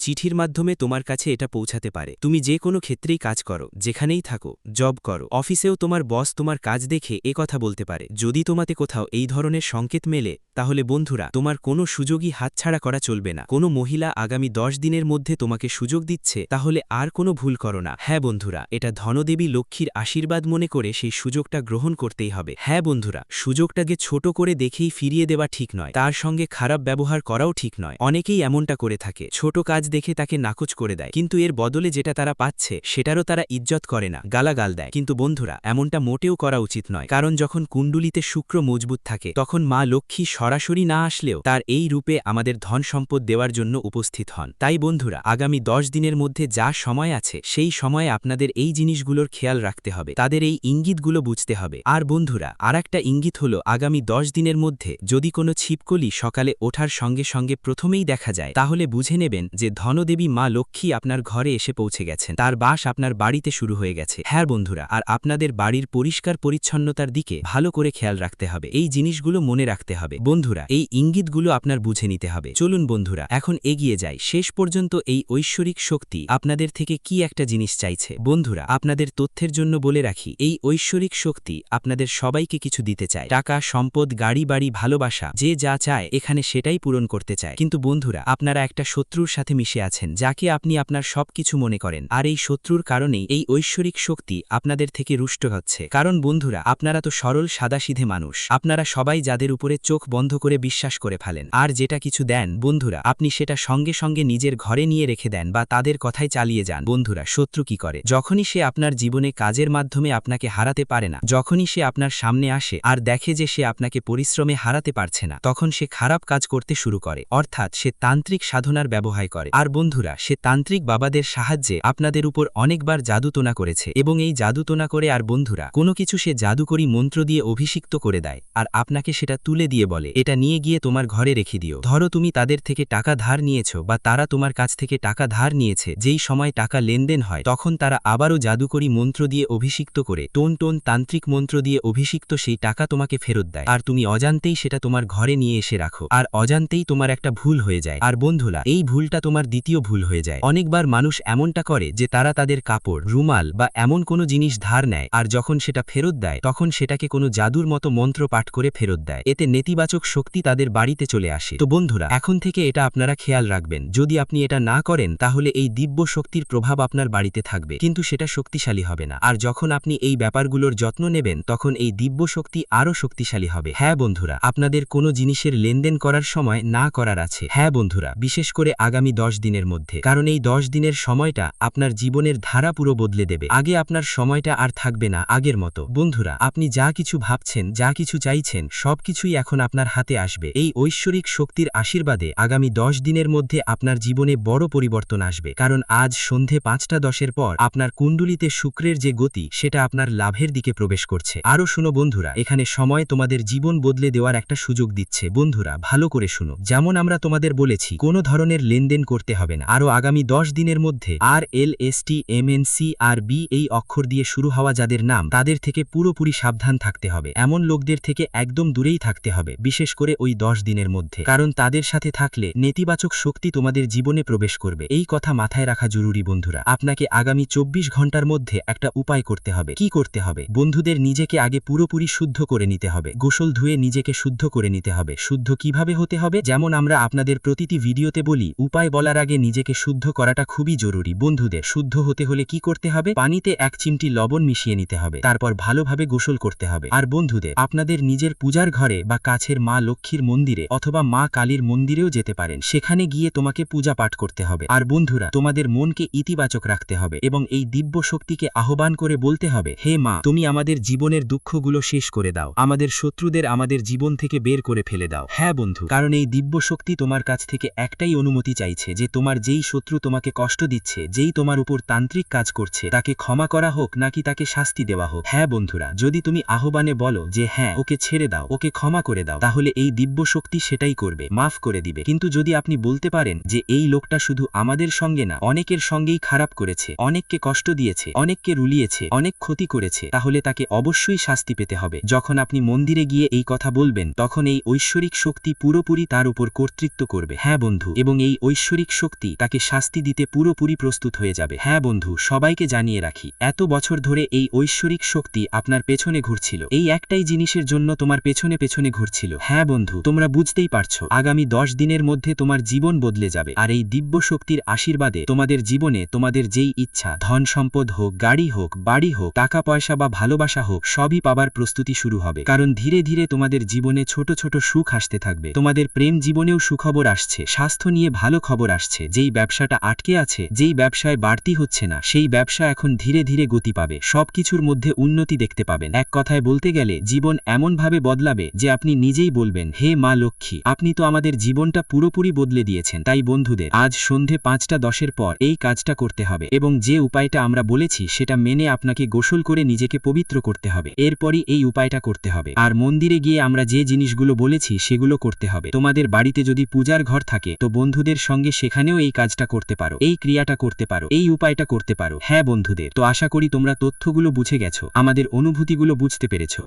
চিঠির মাধ্যমে তোমার কাছে এটা পৌঁছাতে পারে। তুমি যে কোনো ক্ষেত্রেই কাজ করো, যেখানেই থাকো, জব করো, অফিসেও তোমার বস তোমার কাজ দেখে কথা বলতে পারে। যদি তোমাতে কোথাও এই ধরনের সংকেত মেলে, তাহলে বন্ধুরা তোমার কোনো সুযোগই হাতছাড়া করা চলবে না। কোনো মহিলা আগামী 10 দিনের মধ্যে তোমাকে সুযোগ দিচ্ছে, তাহলে আর কোনো ভুল করো না। হ্যাঁ বন্ধুরা, এটা ধনদেবী লক্ষ্মীর আশীর্বাদ মনে করে সেই সুযোগটা গ্রহণ করতেই হবে। হ্যাঁ বন্ধুরা, সুযোগটাকে ছোট করে দেখেই ফিরিয়ে দেওয়া ঠিক নয়, তার সঙ্গে খারাপ ব্যবহার করাও ঠিক নয়। অনেকেই এমনটা করে থাকে, ছোট কাজ দেখে তাকে নাকচ করে দেয়, কিন্তু এর বদলে যেটা তারা পাচ্ছে সেটারও তারা ইজ্জত করে না, গালাগাল দেয়। কিন্তু বন্ধুরা এমনটা মোটেও করা উচিত নয়, কারণ যখন কুণ্ডুলিতে শুক্র মজবুত থাকে তখন মা লক্ষ্মী সরাসরি না আসলেও তার এই রূপে আমাদের ধন সম্পদ দেওয়ার জন্য উপস্থিত হন। তাই বন্ধুরা আগামী 10 দিনের মধ্যে যা সময় আছে সেই সময়ে আপনাদের এই জিনিসগুলোর খেয়াল রাখতে হবে, তাদের এই ইঙ্গিতগুলো বুঝতে হবে। আর বন্ধুরা আরেকটা ইঙ্গিত হলো, আগামী 10 দিনের মধ্যে যদি কোনো ছিপকলি সকালে ওঠার সঙ্গে সঙ্গে প্রথমেই দেখা যায়, তাহলে বুঝে নেবেন যে ধনদেবী মা লক্ষ্মী আপনার ঘরে এসে পৌঁছে গেছেন, তার বাস আপনার বাড়িতে শুরু হয়ে গেছে। হ্যাঁ বন্ধুরা, আর আপনাদের বাড়ির পরিষ্কার পরিচ্ছন্নতার দিকে ভালো করে খেয়াল রাখতে হবে, এই জিনিসগুলো মনে রাখতে হবে। বন্ধুরা এই ইঙ্গিতগুলো আপনার বুঝে নিতে হবে। চলুন বন্ধুরা এখন এগিয়ে যাই। শেষ পর্যন্ত এই ঐশ্বরিক শক্তি আপনাদের থেকে কি একটা জিনিস চাইছে। বন্ধুরা আপনাদের তথ্যের জন্য বলে রাখি, এই ঐশ্বরিক শক্তি আপনাদের সবাইকে কিছু দিতে চায়, টাকা, সম্পদ, গাড়ি, বাড়ি, ভালোবাসা, যে যা চায় এখানে সেটাই পূরণ করতে চায়। কিন্তু বন্ধুরা আপনারা একটা শত্রুর সাথে মিশে আছেন, যাকে আপনি আপনার সবকিছু মনে করেন, আর এই শত্রুর কারণেই এই ঐশ্বরিক শক্তি আপনাদের থেকে রুষ্ট হচ্ছে। কারণ বন্ধুরা আপনারা তো সরল সাদাসিধে মানুষ, আপনারা সবাই যাদের উপরে চোখ বন্ধ করে বিশ্বাস করে ফেলেন, আর যেটা কিছু দেন বন্ধুরা আপনি সেটা সঙ্গে সঙ্গে নিজের ঘরে নিয়ে রেখে দেন বা তাদের কথাই চালিয়ে যান। বন্ধুরা শত্রু কি করে, যখনই সে আপনার জীবনে কাজের মাধ্যমে আপনাকে হারাতে পারে না, যখনই সে আপনার সামনে আসে আর দেখে যে সে আপনাকে পরিশ্রমে হারাতে পারছে না, তখন সে খারাপ কাজ করতে শুরু করে, অর্থাৎ সে তান্ত্রিক সাধনার ব্যবহার করে। আর বন্ধুরা সে তান্ত্রিক বাবাদের সাহায্যে আপনাদের উপর অনেকবার জাদুটোনা করেছে, এবং এই জাদুটোনা করে আর বন্ধুরা কোনো কিছু সে জাদুকরী মন্ত্র দিয়ে অভিষিক্ত করে দেয়, আর আপনাকে সেটা তুলে দিয়ে বলে, এটা নিয়ে গিয়ে তোমার ঘরে রেখে দিও। ধরো তুমি তাদের থেকে টাকা ধার নিয়েছো বা তারা তোমার কাছ থেকে টাকা ধার নিয়েছে, যেই সময় টাকা লেনদেন হয় তখন তারা আবারও জাদুকরী মন্ত্র দিয়ে অভিষিক্ত করে টোন তান্ত্রিক মন্ত্র দিয়ে অভিষিক্ত সেই টাকা তোমাকে ফেরত দেয়, আর তুমি অজান্তেই সেটা তোমার ঘরে নিয়ে এসে রাখো, আর অজান্তেই তোমার একটা ভুল হয়ে যায়। আর বন্ধুরা এই ভুলটা তোমার দ্বিতীয় ভুল হয়ে যায়। অনেকবার মানুষ এমনটা করে যে তারা তাদের কাপড়, রুমাল বা এমন কোনো জিনিস ধার নেয়, আর যখন সেটা ফেরত দেয় তখন সেটাকে কোনো জাদুর মতো মন্ত্র পাঠ করে ফেরত দেয়, এতে নেতিবাচক শক্তি তাদের বাড়িতে চলে আসে। তো বন্ধুরা এখন থেকে এটা আপনারা খেয়াল রাখবেন, যদি আপনি এটা না করেন তাহলে এই দিব্য শক্তির প্রভাব আপনার বাড়িতে থাকবে, কিন্তু সেটা শক্তিশালী হবে না। আর যখন আপনি এই ব্যাপারগুলোর যত্ন নেবেন তখন এই দিব্য শক্তি আরও শক্তিশালী হবে। হ্যাঁ বন্ধুরা আপনাদের কোনো জিনিসের লেনদেন করার সময় না করার আছে। হ্যাঁ বন্ধুরা বিশেষ করে আগামী 10 দিনের মধ্যে, কারণ এই 10 দিনের সময়টা আপনার জীবনের ধারা পুরো বদলে দেবে। আগে আপনার সময়টা আর থাকবে না আগের মতো। বন্ধুরা আপনি যা কিছু ভাবছেন, যা কিছু চাইছেন, সবকিছুই এখন আপনার হাতে আসবে। এই ঐশ্বরিক শক্তির আশীর্বাদে আগামী 10 দিনের মধ্যে আপনার জীবনে বড় পরিবর্তন আসবে, কারণ আজ সন্ধে 5:10 পর আপনার কুণ্ডলিতে শুক্রের যে গতি সেটা আপনার লাভের দিকে প্রবেশ করছে। আরও শুনো বন্ধুরা, এখানে সময় তোমাদের জীবন বদলে দেওয়ার একটা সুযোগ দিচ্ছে। বন্ধুরা ভালো করে শুনো, যেমন আমরা তোমাদের বলেছি কোনো ধরনের লেনদেন করতে হবে না। আরও আগামী 10 দিনের মধ্যে RLSTMNCRB এই অক্ষর দিয়ে শুরু হওয়া যাদের নাম, তাদের থেকে পুরোপুরি সাবধান থাকতে হবে। এমন লোকদের থেকে একদম দূরেই থাকতে হবে, বিশেষ করে ওই 10 দিনের মধ্যে, কারণ তাদের সাথে থাকলে নেতিবাচক শক্তি তোমাদের জীবনে প্রবেশ করবে। এই কথা মাথায় রাখা জরুরি বন্ধুরা। আপনাকে আগামী 24 ঘন্টার মধ্যে একটা উপায় করতে হবে। কি করতে হবে বন্ধুদের, নিজেকে আগে পুরোপুরি শুদ্ধ করে নিতে হবে, গোসল ধুয়ে নিজেকে শুদ্ধ করে নিতে হবে। শুদ্ধ কিভাবে হতে হবে, যেমন আমরা আপনাদের প্রতিটি ভিডিওতে বলি, উপায় বলার আগে নিজেকে শুদ্ধ করাটা খুবই জরুরি। বন্ধুদের শুদ্ধ হতে হলে কি করতে হবে, পানিতে 1 চিমটি লবণ মিশিয়ে নিতে হবে, তারপর ভালোভাবে গোসল করতে হবে। আর বন্ধুদের আপনাদের নিজের পূজার ঘরে বা কাছের মা লক্ষ্মীর মন্দিরে অথবা মা কালীর মন্দিরেও যেতে পারেন, সেখানে গিয়ে তোমাকে পূজা পাঠ করতে হবে। আর বন্ধুরা তোমাদের মনকে ইতিবাচক রাখতে হবে এবং এই দিব্য শক্তিকে আহ্বান করে বলতে হবে, হে মা তুমি আমাদের জীবনের দুঃখগুলো শেষ করে দাও, আমাদের শত্রুদের আমাদের জীবন থেকে বের করে ফেলে দাও। হ্যাঁ বন্ধু, কারণ এই দিব্য শক্তি তোমার কাছ থেকে একটাই অনুমতি চাইছে, যে তোমার যেই শত্রু তোমাকে কষ্ট দিচ্ছে, যেই তোমার ওপর তান্ত্রিক কাজ করছে তাকে ক্ষমা করা হোক নাকি তাকে শাস্তি দেওয়া হোক। হ্যাঁ বন্ধুরা, যদি তুমি আহ্বানে বলো যে হ্যাঁ ওকে ছেড়ে দাও, ওকে ক্ষমা করে দাও, তাহলে এই দিব্য শক্তি সেটাই করবে, মাফ করে দিবে। কিন্তু যদি আপনি বলতে পারেন যে এই লোকটা শুধু আমাদের সঙ্গে না, অনেকের সঙ্গেই খারাপ করেছে, অনেককে কষ্ট দিয়েছে, অনেককে রুলিয়েছে, অনেক ক্ষতি করেছে, তাহলে তাকে অবশ্যই শাস্তি পেতে হবে। যখন আপনি মন্দিরে গিয়ে এই কথা বলবেন তখন এই ঐশ্বরিক শক্তি পুরোপুরি তার উপর কর্তৃত্ব করবে। হ্যাঁ বন্ধু, এবং এই ঐশ্বরিক শক্তি তাকে শাস্তি দিতে পুরোপুরি প্রস্তুত হয়ে যাবে। হ্যাঁ বন্ধু, সবাইকে জানিয়ে রাখি, এত বছর ধরে এই ঐশ্বরিক শক্তি আপনার পেছনে ঘুরছিল, এই একটাই জিনিসের জন্য তোমার পেছনে পেছনে ঘুরছিল। হ্যাঁ বন্ধু, তোমরা বুঝতেই পারছো, আগামী 10 দিনের মধ্যে তোমার জীবন বদলে যাবে। আর এই দিব্য শক্তির আশীর্বাদে তোমাদের জীবনে তোমাদের যেই ইচ্ছা, ধন সম্পদ হোক, গাড়ি হোক, বাড়ি হোক, টাকা পয়সা বা ভালোবাসা হোক, সবই পাবার প্রস্তুতি শুরু হবে। কারণ ধীরে ধীরে তোমাদের জীবনে ছোট ছোট সুখ আসতে থাকবে। তোমাদের প্রেম জীবনেও সুখবর আসছে, স্বাস্থ্য নিয়ে ভালো খবর আসছে। যেই ব্যবসাটা আটকে আছে, যেই ব্যবসায় বাড়তি হচ্ছে না, সেই ব্যবসা এখন ধীরে ধীরে গতি পাবে। সবকিছুর মধ্যে উন্নতি দেখতে পাবেন। এক কথায় বলতে গেলে জীবন এমনভাবে বদলাবে যে আপনি নিজেই বলবেন, হে মা লক্ষ্মী, আপনি তো আমাদের জীবনটা পুরোপুরি বদলে দিয়েছেন। তাই বন্ধুদের, আজ সন্ধে 5:10 পর এই কাজটা করতে হবে, এবং যে উপায়টা আমরা বলেছি সেটা মেনে আপনাকে গোসল করে নিজেকে পবিত্র করতে হবে। এরপরই এই উপায়টা করতে হবে। আর মন্দিরে গিয়ে আমরা যে জিনিসগুলো বলেছি সেগুলো করতে হবে। তোমাদের বাড়িতে যদি পূজার ঘর থাকে তো বন্ধুদের সঙ্গে সেখানেও এই কাজটা করতে পারো, এই ক্রিয়াটা করতে পারো, এই উপায়টা করতে পারো। হ্যাঁ বন্ধুদের, তো আশা করি তোমরা তথ্যগুলো বুঝে গেছো, আমাদের অনুভূতিগুলো বুঝতে পেরেছো।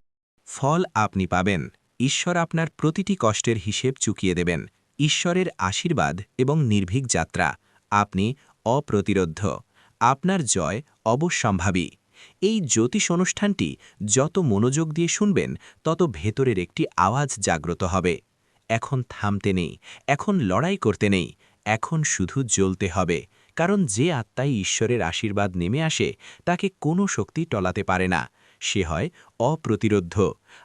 ফল আপনি পাবেন। ঈশ্বর আপনার প্রতিটি কষ্টের হিসেব চুকিয়ে দেবেন। ঈশ্বরের আশীর্বাদ এবং নির্ভীক যাত্রা। আপনি অপ্রতিরোধ্য। আপনার জয় অবশ্যম্ভাবী। এই জ্যোতিষ অনুষ্ঠানটি যত মনোযোগ দিয়ে শুনবেন তত ভেতরের একটি আওয়াজ জাগ্রত হবে। এখন থামতে নেই, এখন লড়াই করতে নেই, এখন শুধু জ্বলতে হবে। কারণ যে আত্মায় ঈশ্বরের আশীর্বাদ নেমে আসে তাকে কোনো শক্তি টলাতে পারে না। সে হয় অপ্রতিরোধ্য।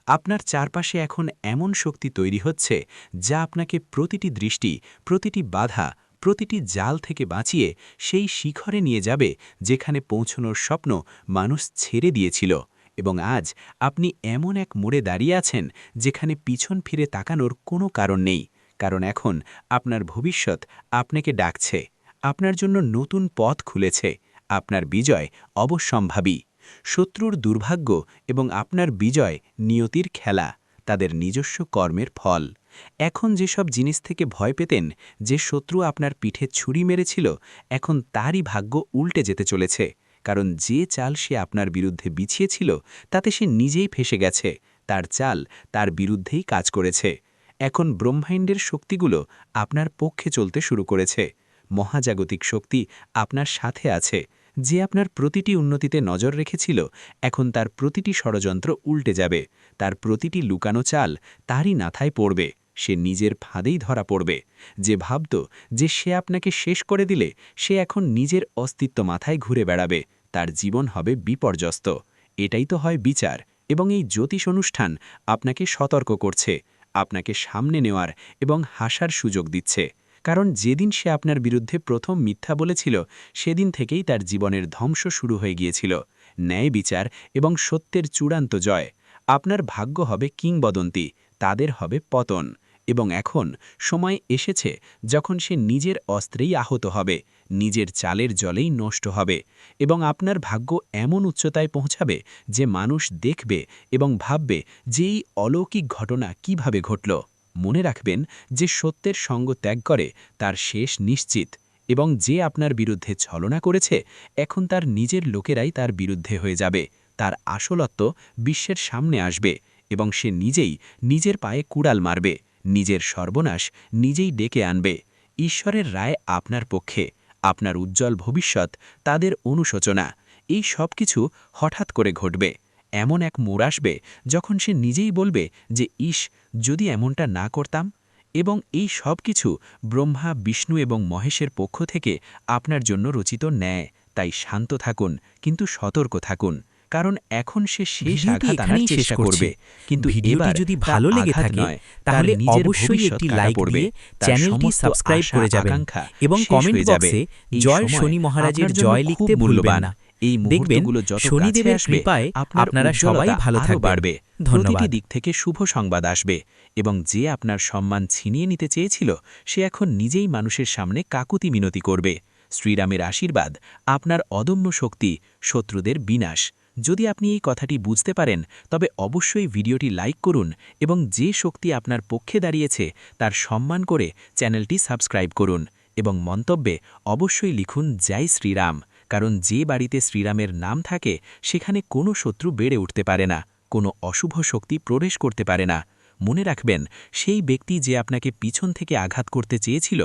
আপনার চারপাশে এখন এমন শক্তি তৈরি হচ্ছে যা আপনাকে প্রতিটি দৃষ্টি, প্রতিটি বাধা, প্রতিটি জাল থেকে বাঁচিয়ে সেই শিখরে নিয়ে যাবে যেখানে পৌঁছনোর স্বপ্ন মানুষ ছেড়ে দিয়েছিল। এবং আজ আপনি এমন এক মোড়ে দাঁড়িয়ে আছেন যেখানে পিছন ফিরে তাকানোর কোনো কারণ নেই। কারণ এখন আপনার ভবিষ্যৎ আপনাকে ডাকছে, আপনার জন্য নতুন পথ খুলেছে। আপনার বিজয় অবশ্যম্ভাবী। শত্রুর দুর্ভাগ্য এবং আপনার বিজয় নিয়তির খেলা, তাদের নিজস্ব কর্মের ফল। এখন যেসব জিনিস থেকে ভয় পেতেন, যে শত্রু আপনার পিঠে ছুরি মেরেছিল, এখন তারই ভাগ্য উল্টে যেতে চলেছে। কারণ যে চাল সে আপনার বিরুদ্ধে বিছিয়েছিল তাতে সে নিজেই ফেঁসে গেছে। তার চাল তার বিরুদ্ধেই কাজ করেছে। এখন ব্রহ্মাণ্ডের শক্তিগুলো আপনার পক্ষে চলতে শুরু করেছে। মহাজাগতিক শক্তি আপনার সাথে আছে। যে আপনার প্রতিটি উন্নতিতে নজর রেখেছিল, এখন তার প্রতিটি ষড়যন্ত্র উল্টে যাবে। তার প্রতিটি লুকানো চাল তারই মাথায় পড়বে। সে নিজের ফাঁদেই ধরা পড়বে। যে ভাবত যে সে আপনাকে শেষ করে দিলে, সে এখন নিজের অস্তিত্ব মাথায় ঘুরে বেড়াবে। তার জীবন হবে বিপর্যস্ত। এটাই তো হয় বিচার। এবং এই জ্যোতিষ অনুষ্ঠান আপনাকে সতর্ক করছে, আপনাকে সামনে নেওয়ার এবং হাসার সুযোগ দিচ্ছে। কারণ যেদিন সে আপনার বিরুদ্ধে প্রথম মিথ্যা বলেছিল, সেদিন থেকেই তার জীবনের ধ্বংস শুরু হয়ে গিয়েছিল। ন্যায় বিচার এবং সত্যের চূড়ান্ত জয়। আপনার ভাগ্য হবে কিংবদন্তি, তাদের হবে পতন। এবং এখন সময় এসেছে যখন সে নিজের অস্ত্রেই আহত হবে, নিজের চালের জলেই নষ্ট হবে। এবং আপনার ভাগ্য এমন উচ্চতায় পৌঁছাবে যে মানুষ দেখবে এবং ভাববে যে এই অলৌকিক ঘটনা কিভাবে ঘটল। মনে রাখবেন, যে সত্যের সঙ্গ ত্যাগ করে তার শেষ নিশ্চিত। এবং যে আপনার বিরুদ্ধে ছলনা করেছে, এখন তার নিজের লোকেরাই তার বিরুদ্ধে হয়ে যাবে। তার আসলত্ব বিশ্বের সামনে আসবে এবং সে নিজেই নিজের পায়ে কুড়াল মারবে, নিজের সর্বনাশ নিজেই ডেকে আনবে। ঈশ্বরের রায় আপনার পক্ষে, আপনার উজ্জ্বল ভবিষ্যৎ তাদের অনুশোচনা। এই সব কিছু হঠাৎ করে ঘটবে। এমন এক মোড় আসবে যখন সে নিজেই বলবে যে ইস, যদি এমনটা না করতাম। এবং এই সব কিছু ব্রহ্মা, বিষ্ণু এবং মহেশের পক্ষ থেকে আপনার জন্য রচিত ন্যায়। তাই শান্ত থাকুন, কিন্তু সতর্ক থাকুন। কারণ এখন সে শেষ আঘাত আনার চেষ্টা করবে। কিন্তু ভিডিওটি এবার যদি তা ভালো লেগে আঘাত থাকে নয়, তাহলে তার নিজের অবশ্যই ভবিষ্যৎ একটি কাটা লাইক পড়বে। দিয়ে তার চ্যানেলটি সমস্ত সাবস্ক্রাইব আশা করে যাবেন আকাঙ্ক্ষা এবং শেষ কমেন্ট হয়ে যাবে। বক্সে এই জয় সময় শনি মহারাজের আপনার জন্য জয় খুব লিখতে ভুলবেন মূল্যবান। না। এই দেখবেন মুহূর্তগুলো যত কাছে শনিদেবের আসবে, কৃপায় আপনার আপনারা সবাই উজ্জ্বলতা ভালো আরো থাকবেন। বাড়বে। ধন্যবাদ। প্রতিটি দিক থেকে শুভ সংবাদ আসবে। এবং যে আপনার সম্মান ছিনিয়ে নিতে চেয়েছিল, সে এখন নিজেই মানুষের সামনে কাকুতি মিনতি করবে। শ্রীরামের আশীর্বাদ আপনার অদম্য শক্তি, শত্রুদের বিনাশ। যদি আপনি এই কথাটি বুঝতে পারেন তবে অবশ্যই ভিডিওটি লাইক করুন এবং যে শক্তি আপনার পক্ষে দাঁড়িয়েছে তার সম্মান করে চ্যানেলটি সাবস্ক্রাইব করুন এবং মন্তব্যে অবশ্যই লিখুন জয় শ্রীরাম, কারণ যে বাড়িতে শ্রীরামের নাম থাকে সেখানে কোনো শত্রু বেড়ে উঠতে পারে না, কোনো অশুভ শক্তি প্রবেশ করতে পারে না। মনে রাখবেন, সেই ব্যক্তি যে আপনাকে পিছন থেকে আঘাত করতে চেয়েছিল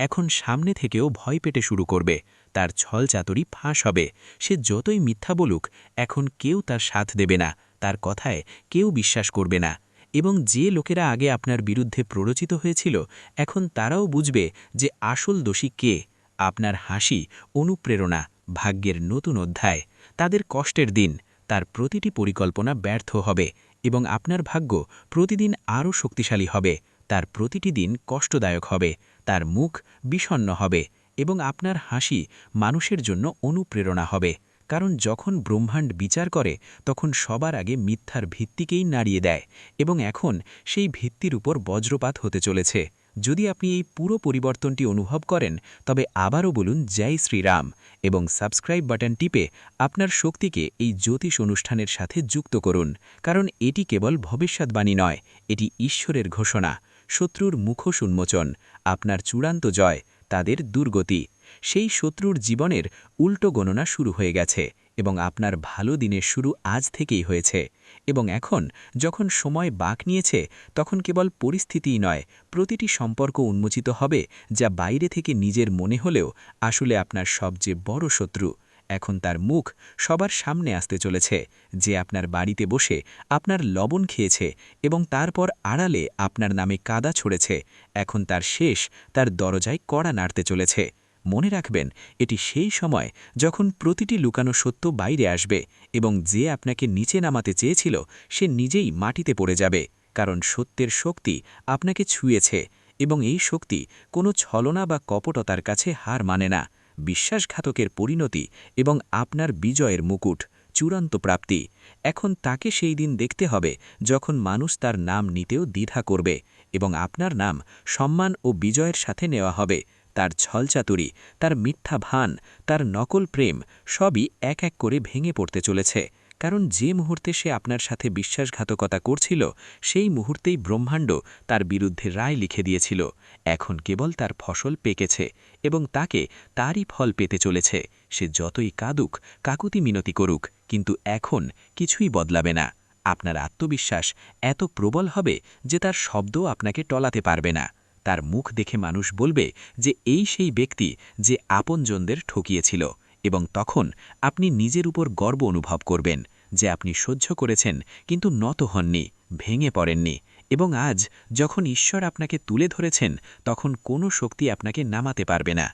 এখন সামনে থেকেও ভয় পেতে শুরু করবে, তার ছলচাতুরি ফাঁস হবে। সে যতই মিথ্যা বলুক এখন কেউ তার সাথ দেবে না, তার কথায় কেউ বিশ্বাস করবে না। এবং যে লোকেরা আগে আপনার বিরুদ্ধে প্ররোচিত হয়েছিল এখন তারাও বুঝবে যে আসল দোষী কে। আপনার হাসি অনুপ্রেরণা, ভাগ্যের নতুন অধ্যায়। তাদের কষ্টের দিন, তার প্রতিটি পরিকল্পনা ব্যর্থ হবে এবং আপনার ভাগ্য প্রতিদিন আরও শক্তিশালী হবে। তার প্রতিটি দিন কষ্টদায়ক হবে, তার মুখ বিষণ্ণ হবে এবং আপনার হাসি মানুষের জন্য অনুপ্রেরণা হবে। কারণ যখন ব্রহ্মাণ্ড বিচার করে তখন সবার আগে মিথ্যার ভিত্তিকেই নাড়িয়ে দেয় এবং এখন সেই ভিত্তির উপর বজ্রপাত হতে চলেছে। যদি আপনি এই পুরো পরিবর্তনটি অনুভব করেন তবে আবারও বলুন জয় শ্রীরাম এবং সাবস্ক্রাইব বাটন টিপে আপনার শক্তিকে এই জ্যোতিষ অনুষ্ঠানের সাথে যুক্ত করুন, কারণ এটি কেবল ভবিষ্যৎবাণী নয়, এটি ঈশ্বরের ঘোষণা। শত্রুর মুখোশ উন্মোচন, আপনার চূড়ান্ত জয়, তাদের দুর্গতি। সেই শত্রুর জীবনের উল্টো গণনা শুরু হয়ে গেছে এবং আপনার ভালো দিনের শুরু আজ থেকেই হয়েছে। এবং এখন যখন সময় বাঁক নিয়েছে তখন কেবল পরিস্থিতিই নয়, প্রতিটি সম্পর্ক উন্মোচিত হবে যা বাইরে থেকে নিজের মনে হলেও আসলে আপনার সবচেয়ে বড় শত্রু। এখন তার মুখ সবার সামনে আসতে চলেছে, যে আপনার বাড়িতে বসে আপনার লবণ খেয়েছে এবং তারপর আড়ালে আপনার নামে কাদা ছড়েছে, এখন তার শেষ তার দরজায় কড়া নাড়তে চলেছে। মনে রাখবেন, এটি সেই সময় যখন প্রতিটি লুকানো সত্য বাইরে আসবে এবং যে আপনাকে নিচে নামাতে চেয়েছিল সে নিজেই মাটিতে পড়ে যাবে, কারণ সত্যের শক্তি আপনাকে ছুঁয়েছে এবং এই শক্তি কোনো ছলনা বা কপটতার কাছে হার মানে না। বিশ্বাসঘাতকের পরিণতি এবং আপনার বিজয়ের মুকুট, চূড়ান্ত প্রাপ্তি। এখন তাকে সেই দিন দেখতে হবে যখন মানুষ তার নাম নিতেও দ্বিধা করবে এবং আপনার নাম সম্মান ও বিজয়ের সাথে নেওয়া হবে। তার ছলচাতুরি, তার মিথ্যা ভান, তার নকল প্রেম সবই এক এক করে ভেঙে পড়তে চলেছে, কারণ যে মুহূর্তে সে আপনার সাথে বিশ্বাসঘাতকতা করছিল সেই মুহূর্তেই ব্রহ্মাণ্ড তার বিরুদ্ধে রায় লিখে দিয়েছিল। এখন কেবল তার ফসল পেকেছে এবং তাকে তারই ফল পেতে চলেছে। সে যতই কাঁদুক, কাকুতি মিনতি করুক, কিন্তু এখন কিছুই বদলাবে না। আপনার আত্মবিশ্বাস এত প্রবল হবে যে তার শব্দও আপনাকে টলাতে পারবে না। তার মুখ দেখে মানুষ বলবে যে এই সেই ব্যক্তি যে আপনজনদের ঠকিয়েছিল, এবং তখন আপনি নিজের উপর গর্ব অনুভব করবেন যে আপনি সহ্য করেছেন কিন্তু নত হননি, ভেঙে পড়েননি। এবং আজ যখন ঈশ্বর আপনাকে তুলে ধরেছেন তখন কোনো শক্তি আপনাকে নামাতে পারবে না।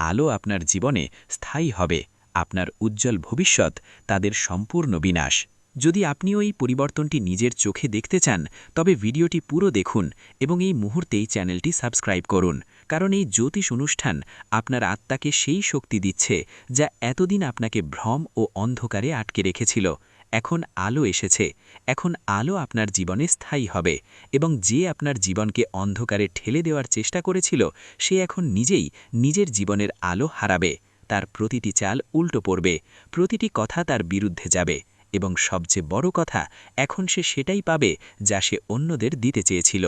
আলো আপনার জীবনে স্থায়ী হবে, আপনার উজ্জ্বল ভবিষ্যৎ তাদের সম্পূর্ণ বিনাশ। যদি আপনিও এই পরিবর্তনটি নিজের চোখে দেখতে চান তবে ভিডিওটি পুরো দেখুন এবং এই মুহূর্তেই চ্যানেলটি সাবস্ক্রাইব করুন, কারণ এই জ্যোতিষ অনুষ্ঠান আপনার আত্মাকে সেই শক্তি দিচ্ছে যা এতদিন আপনাকে ভ্রম ও অন্ধকারে আটকে রেখেছিল। এখন আলো এসেছে, এখন আলো আপনার জীবনে স্থায়ী হবে এবং যে আপনার জীবনকে অন্ধকারে ঠেলে দেওয়ার চেষ্টা করেছিল সে এখন নিজেই নিজের জীবনের আলো হারাবে। তার প্রতিটি চাল উল্টো পড়বে, প্রতিটি কথা তার বিরুদ্ধে যাবে এবং সবচেয়ে বড় কথা, এখন সে সেটাই পাবে যা সে অন্যদের দিতে চেয়েছিল,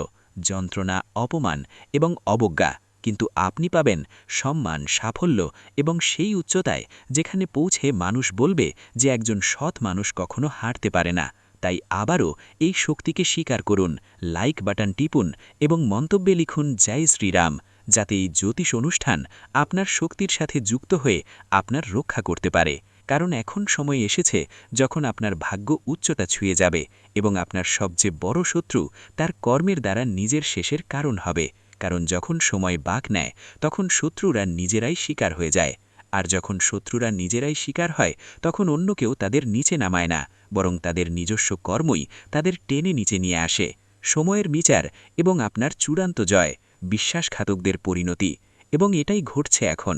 যন্ত্রণা, অপমান এবং অবজ্ঞা। কিন্তু আপনি পাবেন সম্মান, সাফল্য এবং সেই উচ্চতায় যেখানে পৌঁছে মানুষ বলবে যে একজন সৎ মানুষ কখনো হারতে পারে না। তাই আবারও এই শক্তিকে স্বীকার করুন, লাইক বাটন টিপুন এবং মন্তব্যে লিখুন জয় শ্রীরাম, যাতে এই জ্যোতিষ অনুষ্ঠান আপনার শক্তির সাথে যুক্ত হয়ে আপনার রক্ষা করতে পারে। কারণ এখন সময় এসেছে যখন আপনার ভাগ্য উচ্চতা ছুঁয়ে যাবে এবং আপনার সবচেয়ে বড় শত্রু তার কর্মের দ্বারা নিজের শেষের কারণ হবে। কারণ যখন সময় বাঁক নেয় তখন শত্রুরা নিজেরাই শিকার হয়ে যায়, আর যখন শত্রুরা নিজেরাই শিকার হয় তখন অন্য কেউ তাদের নিচে নামায় না, বরং তাদের নিজস্ব কর্মই তাদের টেনে নিচে নিয়ে আসে। সময়ের বিচার এবং আপনার চূড়ান্ত জয়, বিশ্বাসঘাতকদের পরিণতি। এবং এটাই ঘটছে এখন।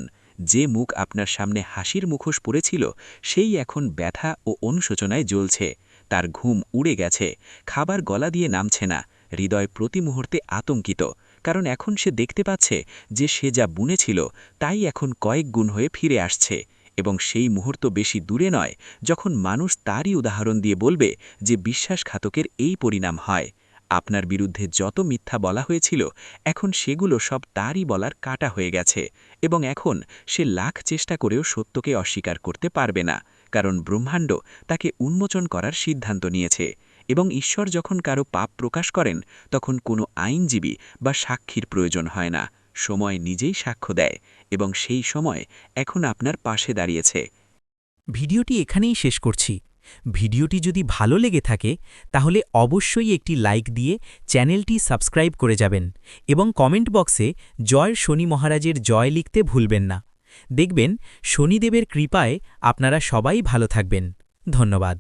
যে মুখ আপনার সামনে হাসির মুখোশ পড়েছিল সেই এখন ব্যথা ও অনুশোচনায় জ্বলছে। তার ঘুম উড়ে গেছে, খাবার গলা দিয়ে নামছে না, হৃদয় প্রতি মুহূর্তে আতঙ্কিত। কারণ এখন সে দেখতে পাচ্ছে যে সে যা বুনেছিল তাই এখন কয়েক গুণ হয়ে ফিরে আসছে, এবং সেই মুহূর্ত বেশি দূরে নয় যখন মানুষ তারই উদাহরণ দিয়ে বলবে যে বিশ্বাসঘাতকের এই পরিণাম হয়। আপনার বিরুদ্ধে যত মিথ্যা বলা হয়েছিল এখন সেগুলো সব তারই বলার কাটা হয়ে গেছে, এবং এখন সে লাখ চেষ্টা করেও সত্যকে অস্বীকার করতে পারবে না, কারণ ব্রহ্মাণ্ড তাকে উন্মোচন করার সিদ্ধান্ত নিয়েছে। এবং ঈশ্বর যখন কারো পাপ প্রকাশ করেন তখন কোনো আইনজীবী বা সাক্ষীর প্রয়োজন হয় না, সময় নিজেই সাক্ষ্য দেয়, এবং সেই সময় এখন আপনার পাশে দাঁড়িয়েছে। ভিডিওটি এখানেই শেষ করছি। ভিডিওটি যদি ভালো লেগে থাকে তাহলে অবশ্যই একটি লাইক দিয়ে চ্যানেলটি সাবস্ক্রাইব করে যাবেন এবং কমেন্ট বক্সে জয় শনি মহারাজের জয় লিখতে ভুলবেন না। দেখবেন শনিদেবের কৃপায় আপনারা সবাই ভালো থাকবেন। ধন্যবাদ।